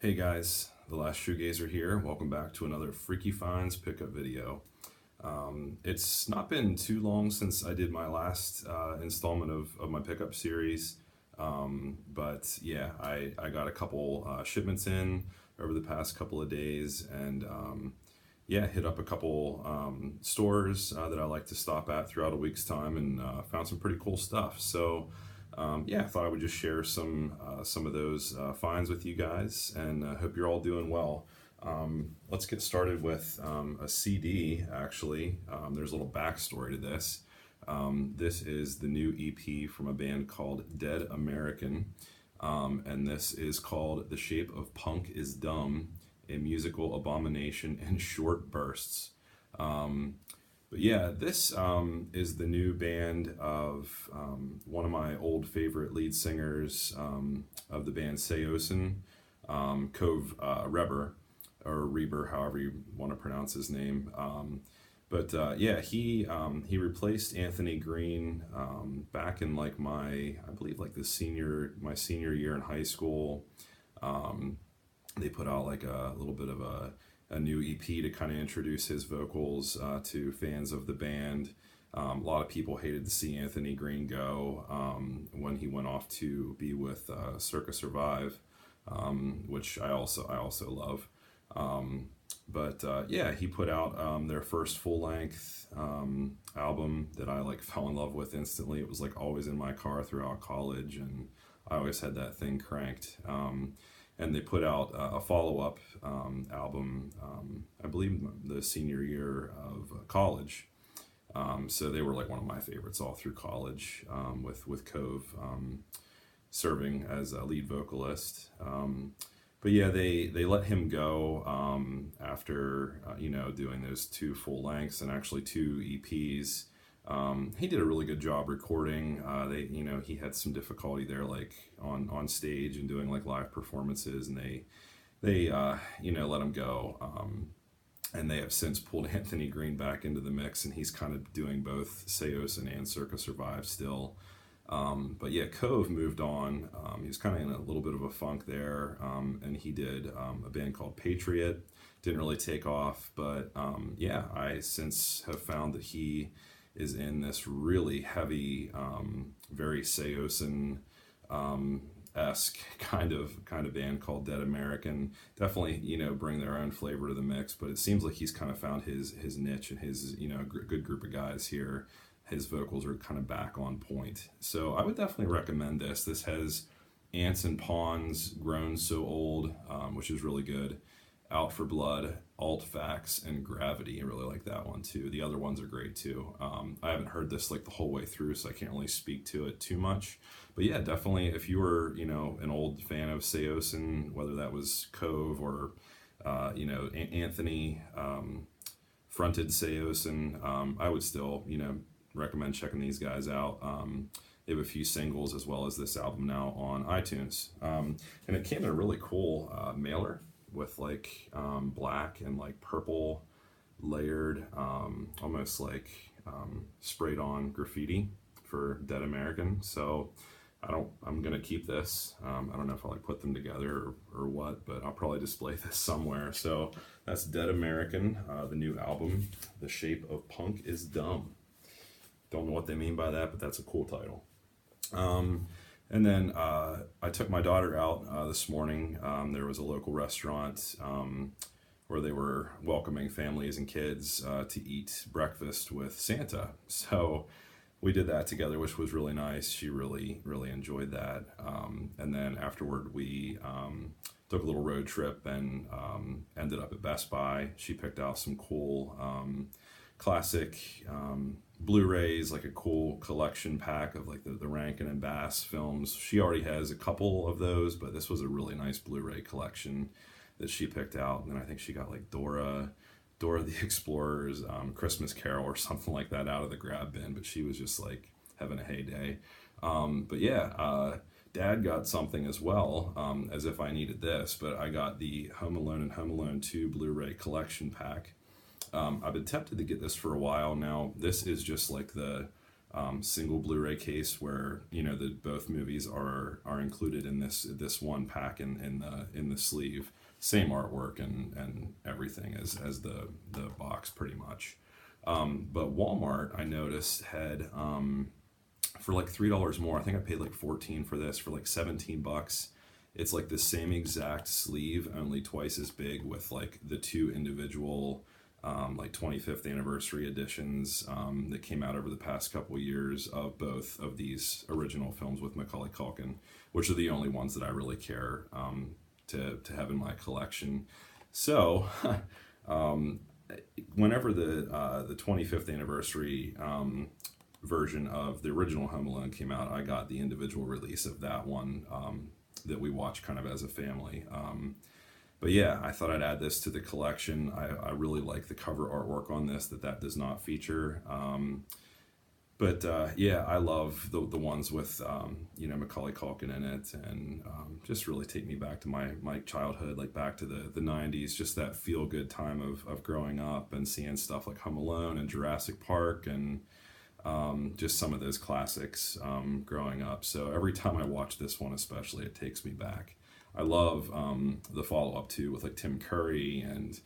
Hey guys, the last Shoegazer here. Welcome back to another Freaky Finds pickup video. It's not been too long since I did my last installment of my pickup series, but yeah, I got a couple shipments in over the past couple of days, and yeah, hit up a couple stores that I like to stop at throughout a week's time, and found some pretty cool stuff. So yeah, I thought I would just share some of those finds with you guys, and hope you're all doing well. Let's get started with a CD. Actually, there's a little backstory to this. This is the new EP from a band called Dead American, and this is called "The Shape of Punk is Dumb: A Musical Abomination in Short Bursts." But yeah, this is the new band of one of my old favorite lead singers of the band Severin, Cove Reber, or Reber, however you want to pronounce his name. But yeah, he replaced Anthony Green back in like I believe like my senior year in high school. They put out like a little bit of a new EP to kind of introduce his vocals to fans of the band. A lot of people hated to see Anthony Green go when he went off to be with Circa Survive, which I also love. But yeah, he put out their first full-length album that I like fell in love with instantly. It was like always in my car throughout college, and I always had that thing cranked. And they put out a follow-up album, I believe the senior year of college. So they were like one of my favorites all through college, with Cove serving as a lead vocalist. But yeah, they let him go after doing those two full lengths and actually two EPs. He did a really good job recording. He had some difficulty there, like on stage and doing like live performances, and they let him go. And they have since pulled Anthony Green back into the mix, and he's kind of doing both Seosin and Circa Survive still. But yeah, Cove moved on. He was kind of in a little bit of a funk there, and he did a band called Patriot. Didn't really take off, but yeah, I since have found that he is in this really heavy, very Seosin esque kind of band called Dead American. Definitely, bring their own flavor to the mix, but it seems like he's kind of found his niche and his good group of guys here. His vocals are kind of back on point, so I would definitely recommend this. This has Ants and Pawns, Grown So Old, which is really good. Out for Blood, Alt Facts, and Gravity. I really like that one too. The other ones are great too. I haven't heard this like the whole way through, so I can't really speak to it too much. But yeah, definitely if you were, an old fan of Seosin, whether that was Cove or, Anthony fronted Seosin, I would still, recommend checking these guys out. They have a few singles as well as this album now on iTunes. And it came in a really cool mailer with like black and like purple layered, almost like sprayed on graffiti for Dead American. So I'm gonna keep this. I don't know if I'll like put them together or what, but I'll probably display this somewhere. So that's Dead American, the new album, The Shape of Punk is Dumb. Don't know what they mean by that, but that's a cool title. And then I took my daughter out this morning. There was a local restaurant where they were welcoming families and kids to eat breakfast with Santa. So we did that together, which was really nice. She really, really enjoyed that. And then afterward, we took a little road trip and ended up at Best Buy. She picked out some cool classic Blu-rays, like a cool collection pack of like the Rankin and Bass films. She already has a couple of those, but this was a really nice Blu-ray collection that she picked out. And then I think she got like Dora the Explorer's Christmas Carol or something like that out of the grab bin, but she was just like having a heyday. But yeah, Dad got something as well, as if I needed this, but I got the Home Alone and Home Alone 2 Blu-ray collection pack. I've been tempted to get this for a while now. This is just like the single Blu-ray case where both movies are included in this one pack in the sleeve. Same artwork and everything as the box pretty much. But Walmart, I noticed, had for like $3 more. I think I paid like 14 for this, for like 17 bucks. It's like the same exact sleeve, only twice as big, with like the two individual like 25th anniversary editions that came out over the past couple years of both of these original films with Macaulay Culkin, which are the only ones that I really care to have in my collection. So whenever the 25th anniversary version of the original Home Alone came out, I got the individual release of that one that we watched kind of as a family. But yeah, I thought I'd add this to the collection. I really like the cover artwork on this that does not feature. But yeah, I love the ones with Macaulay Culkin in it, and just really take me back to my childhood, like back to the 90s, just that feel-good time of growing up and seeing stuff like Home Alone and Jurassic Park and just some of those classics growing up. So every time I watch this one especially, it takes me back. I love the follow-up too with like Tim Curry, and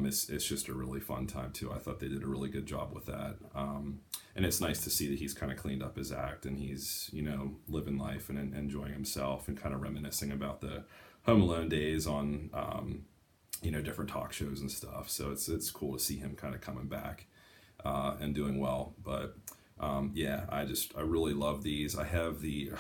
it's just a really fun time too. I thought they did a really good job with that. And it's nice to see that he's kind of cleaned up his act and he's, living life and enjoying himself and kind of reminiscing about the Home Alone days on, different talk shows and stuff. So it's cool to see him kind of coming back and doing well. But yeah, I really love these. I have the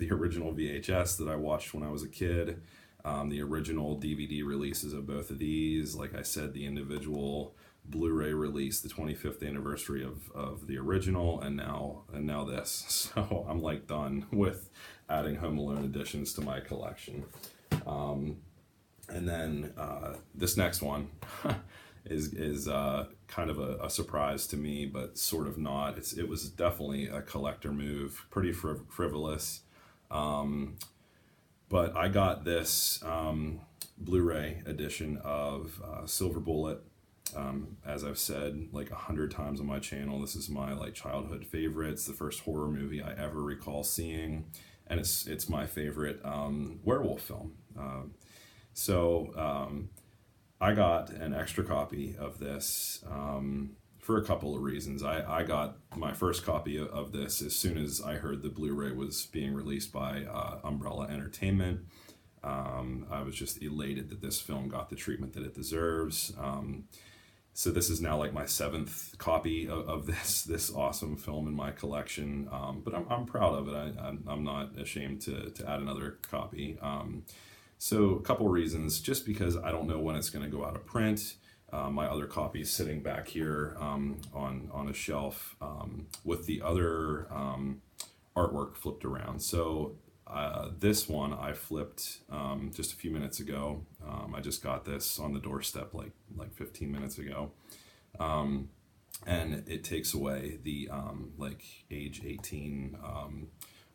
original VHS that I watched when I was a kid. The original DVD releases of both of these. Like I said, the individual Blu-ray release, the 25th anniversary of the original, and now this. So I'm like done with adding Home Alone editions to my collection. And then this next one is kind of a surprise to me, but sort of not. It was definitely a collector move, pretty frivolous. But I got this Blu-ray edition of Silver Bullet. As I've said like 100 times on my channel, this is my like childhood favorite. It's the first horror movie I ever recall seeing, and it's my favorite werewolf film. So I got an extra copy of this for a couple of reasons. I got my first copy of this as soon as I heard the Blu-ray was being released by Umbrella Entertainment. I was just elated that this film got the treatment that it deserves. So this is now like my 7th copy of this awesome film in my collection. But I'm proud of it. I'm not ashamed to add another copy. So a couple reasons, just because I don't know when it's going to go out of print. My other copy is sitting back here on a shelf with the other artwork flipped around. So this one I flipped just a few minutes ago. I just got this on the doorstep like 15 minutes ago. And it takes away the like age 18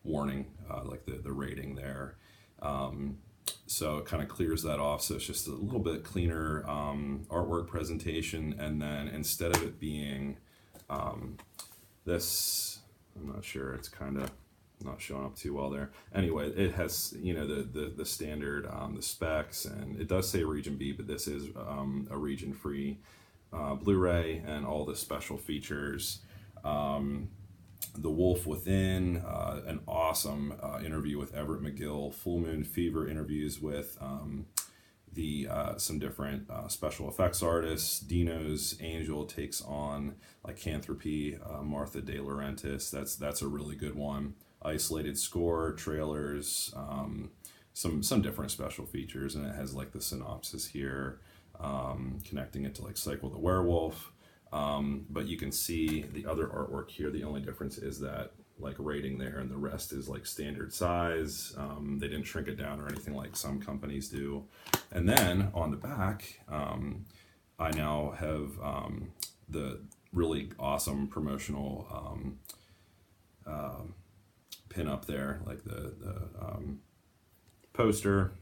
warning, like the rating there. So it kind of clears that off, so it's just a little bit cleaner artwork presentation. And then instead of it being this, I'm not sure, it's kind of not showing up too well there. Anyway, it has the standard the specs, and it does say region B, but this is a region free Blu-ray, and all the special features. The Wolf Within, an awesome interview with Everett McGill, Full Moon Fever interviews with some different special effects artists. Dino's Angel takes on Lycanthropy, Martha De Laurentiis. That's a really good one. Isolated score, trailers, some different special features, and it has like the synopsis here, connecting it to like Cycle the Werewolf. But you can see the other artwork here. The only difference is that like rating there, and the rest is like standard size. They didn't shrink it down or anything like some companies do. And then on the back, I now have the really awesome promotional pin up there, like the poster.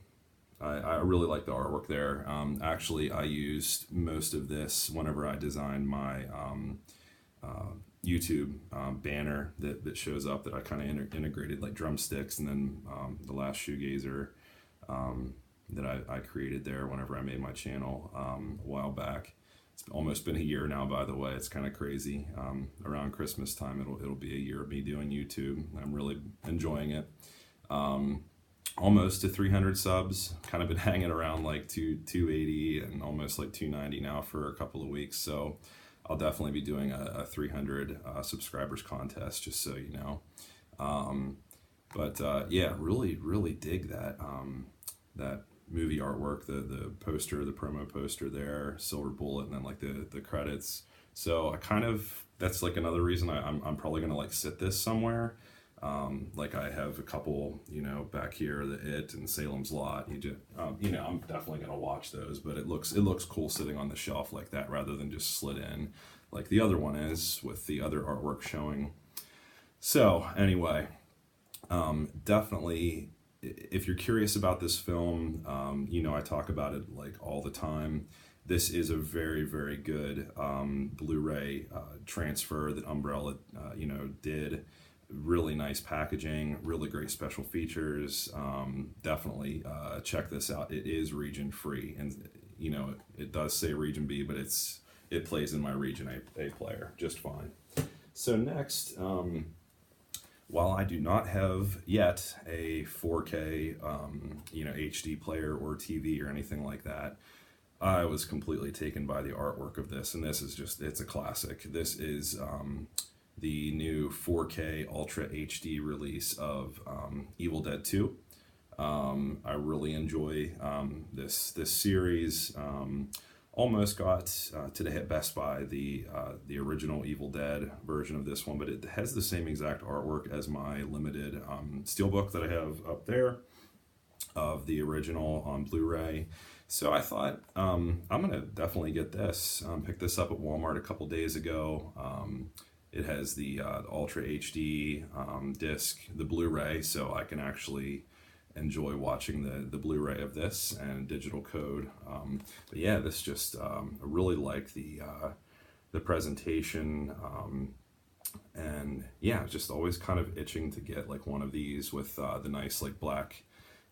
I really like the artwork there. Actually, I used most of this whenever I designed my YouTube banner that shows up that I kind of integrated like drumsticks, and then the last Shoegazer that I created there whenever I made my channel a while back. It's almost been a year now, by the way. It's kind of crazy. Around Christmas time, it'll be a year of me doing YouTube. I'm really enjoying it. Almost to 300 subs. Kind of been hanging around like 280 and almost like 290 now for a couple of weeks. So I'll definitely be doing a 300 subscribers contest, just so you know. Yeah, really dig that that movie artwork, the poster, the promo poster there, silver bullet, and then like the credits. So that's like another reason I'm probably gonna like sit this somewhere. Like I have a couple, back here, the It and Salem's Lot. I'm definitely gonna watch those, but it looks cool sitting on the shelf like that rather than just slid in like the other one is with the other artwork showing. So anyway, definitely, if you're curious about this film, I talk about it like all the time. This is a very, very good Blu-ray transfer that Umbrella, did. Really nice packaging, really great special features. Definitely check this out. It is region free, and it does say region B, but it plays in my region A player just fine. So next, while I do not have yet a 4K HD player or TV or anything like that, I was completely taken by the artwork of this, and this is it's a classic. This is the new 4K Ultra HD release of Evil Dead 2. I really enjoy this series. Almost got today at Best Buy the original Evil Dead version of this one, but it has the same exact artwork as my limited steelbook that I have up there of the original on Blu-ray. So I thought I'm gonna definitely get this. Picked this up at Walmart a couple days ago. It has the Ultra HD disc, the Blu-ray, so I can actually enjoy watching the Blu-ray of this and digital code. But yeah, this just I really like the presentation, and yeah, just always kind of itching to get like one of these with the nice like black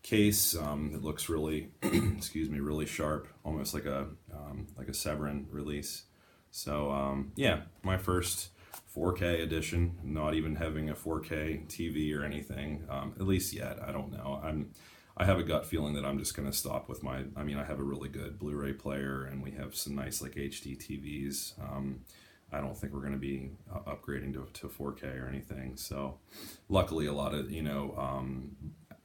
case. It looks really, excuse me, really sharp, almost like a Severin release. So yeah, my first 4K edition, not even having a 4K TV or anything, at least yet. I don't know. I have a gut feeling that I'm just going to stop with I have a really good Blu-ray player, and we have some nice like HD TVs. I don't think we're going to be upgrading to 4K or anything. So luckily a lot of,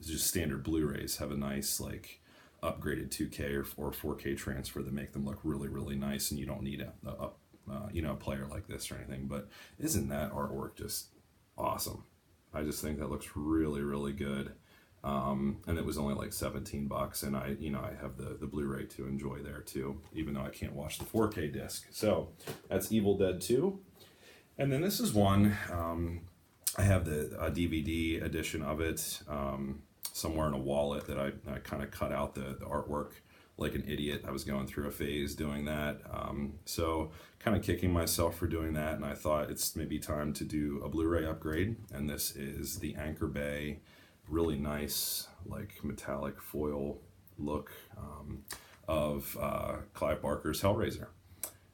just standard Blu-rays have a nice like upgraded 2K or 4K transfer that make them look really, really nice, and you don't need a player like this or anything. But isn't that artwork just awesome? I just think that looks really, really good. And it was only like $17, and I have the Blu-ray to enjoy there too, even though I can't watch the 4K disc. So that's Evil Dead 2. And then this is one, I have a DVD edition of it somewhere in a wallet that I kind of cut out the artwork like an idiot. I was going through a phase doing that. So kind of kicking myself for doing that, and I thought it's maybe time to do a Blu-ray upgrade. And this is the Anchor Bay, really nice like metallic foil look of Clive Barker's Hellraiser.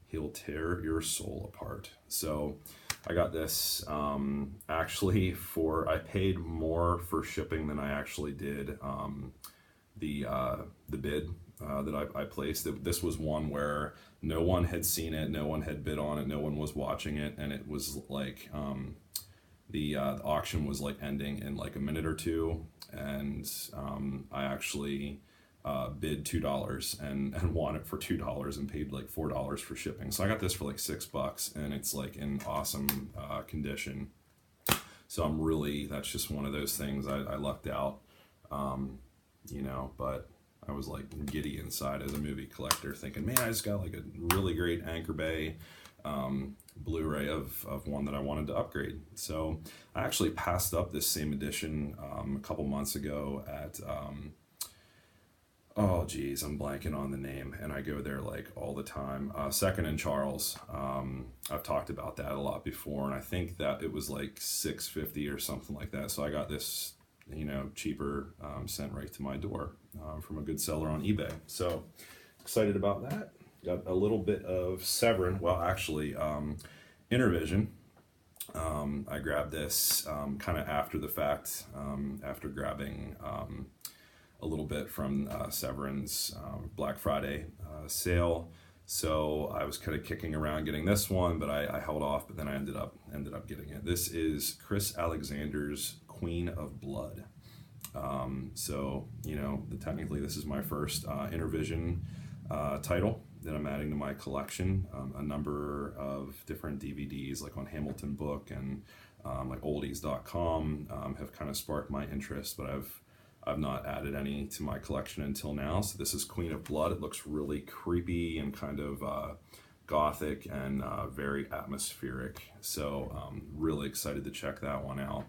He'll tear your soul apart. So I got this actually I paid more for shipping than I actually did the bid that I placed. This was one where no one had seen it, no one had bid on it, no one was watching it, and it was like the auction was like ending in like a minute or two, and I actually bid $2 and won it for $2 and paid like $4 for shipping. So I got this for like $6, and it's like in awesome condition. So that's just one of those things. I lucked out, but I was like giddy inside as a movie collector, thinking, man, I just got like a really great Anchor Bay Blu-ray of one that I wanted to upgrade. So I actually passed up this same edition a couple months ago at Oh geez, I'm blanking on the name, and I go there like all the time. Second and Charles. I've talked about that a lot before, and I think that it was like 650 or something like that. So I got this, cheaper, sent right to my door from a good seller on eBay. So excited about that. Got a little bit of Severin. Well, actually, Intervision. I grabbed this kind of after the fact, after grabbing a little bit from Severin's Black Friday sale. So I was kind of kicking around getting this one, but I held off. But then I ended up getting it. This is Chris Alexander's Queen of Blood. So technically this is my first Intervision title that I'm adding to my collection. A number of different DVDs, like on Hamilton Book and like oldies.com, have kind of sparked my interest, but I've not added any to my collection until now. So this is Queen of Blood. It looks really creepy and kind of gothic and very atmospheric. So really excited to check that one out.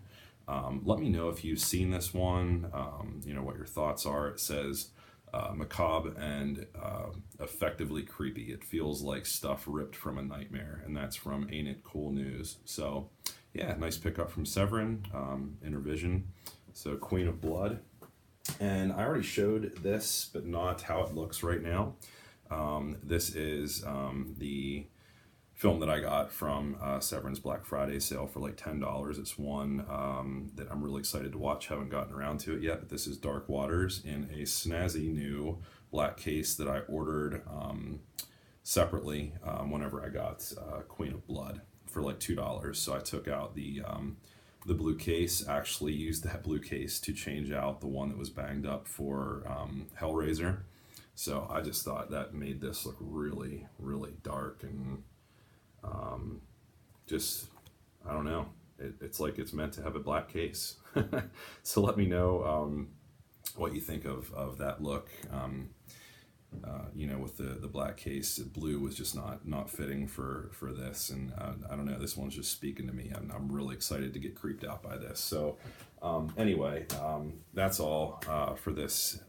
Let me know if you've seen this one, what your thoughts are. It says macabre and effectively creepy. It feels like stuff ripped from a nightmare, and that's from Ain't It Cool News. So yeah, nice pickup from Severin, Intervision. So Queen of Blood. And I already showed this, but not how it looks right now. This is the film that I got from Severin's Black Friday sale for like $10. It's one that I'm really excited to watch. Haven't gotten around to it yet, but this is Dark Waters in a snazzy new black case that I ordered separately whenever I got Queen of Blood for like $2. So I took out the blue case, actually used that blue case to change out the one that was banged up for Hellraiser. So I just thought that made this look really, really dark and I don't know. It's like it's meant to have a black case. So let me know what you think of that look. With the black case, blue was just not fitting for this, and I don't know, this one's just speaking to me. I'm really excited to get creeped out by this. So anyway, that's all for this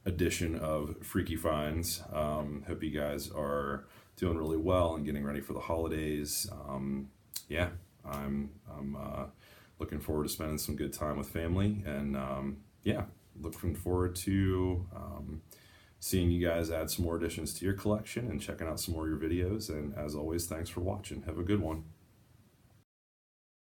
edition of Freaky Finds. Hope you guys are doing really well and getting ready for the holidays. Yeah, I'm looking forward to spending some good time with family, and yeah, looking forward to seeing you guys add some more additions to your collection and checking out some more of your videos. And as always, thanks for watching. Have a good one.